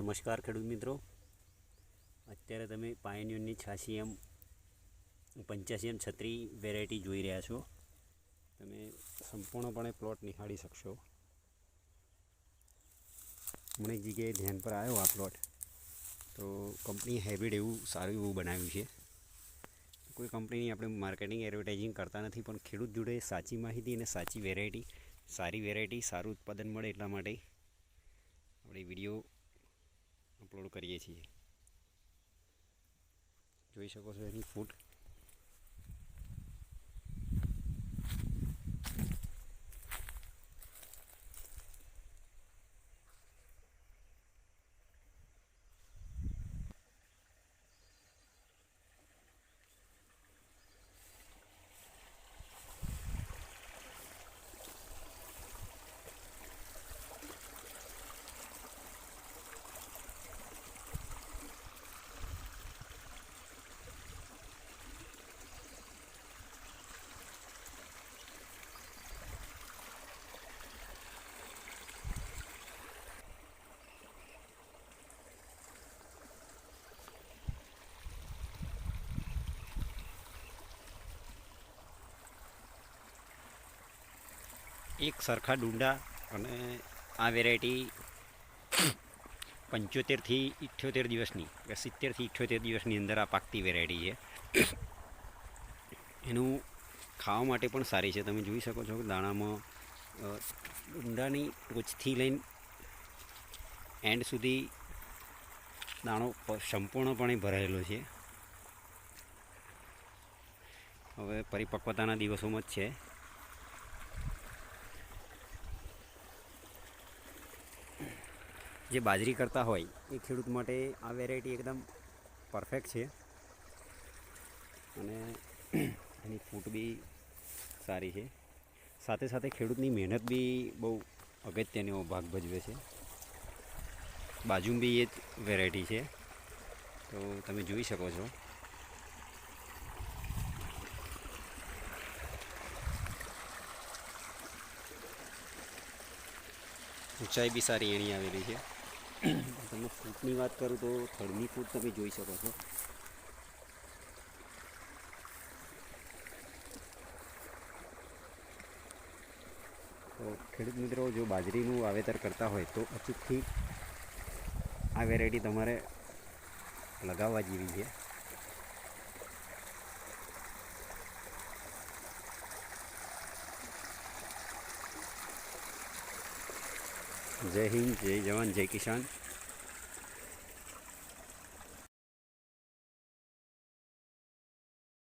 નમસ્કાર ખેડૂત મિત્રો, અત્યારે તમે પાયોનિયરની 86M 85M છત્રી વેરાયટી જોઈ રહ્યા છો. તમે સંપૂર્ણપણે પ્લોટ નિહાળી શકશો. મને એક જગ્યાએ ધ્યાન પર આવ્યો આ પ્લોટ, તો કંપની હાઇબ્રિડ એવું સારું એવું બનાવ્યું છે. કોઈ કંપનીની આપણે માર્કેટિંગ એડવર્ટાઇઝિંગ કરતા નથી, પણ ખેડૂત જોડે સાચી માહિતી અને સાચી વેરાયટી, સારી વેરાયટી, સારું ઉત્પાદન મળે એટલા માટે આપણે વિડીયો અપલોડ કરીએ છીએ. જોઈ શકો છો એની ફૂટ. એક સરખા ડુંડા અને આ વેરાયટી 75થી 78 દિવસની, 70થી 78 દિવસની અંદર આ પાકતી વેરાયટી છે. એનું ખાવા માટે પણ સારી છે. તમે જોઈ શકો છો કે દાણામાં ડુંડાની ટોચથી લઈને એન્ડ સુધી દાણો સંપૂર્ણપણે ભરાયેલો છે. હવે પરિપક્વતાના દિવસોમાં જ છે. જે બાજરી કરતા હોય એ ખેડૂત માટે આ વેરાયટી એકદમ પરફેક્ટ છે. અને એની ફૂટ બી સારી છે. સાથે સાથે ખેડૂતની મહેનત બી બહુ અગત્યનો ભાગ ભજવે છે. બાજુમાં બી એ જ વેરાયટી છે, તો તમે જોઈ શકો છો. ઊંચાઈ બી સારી એની આવેલી છે. તમે ફૂટની વાત કરું તો થડની ફૂટ તમે જોઈ શકો છો. તો ખેડૂત મિત્રો, જો બાજરીનું વાવેતર કરતા હોય તો અચૂકથી આ વેરાયટી તમારે લગાવવા જેવી છે. જય હિન્દ, જય જવાન, જય કિસાન.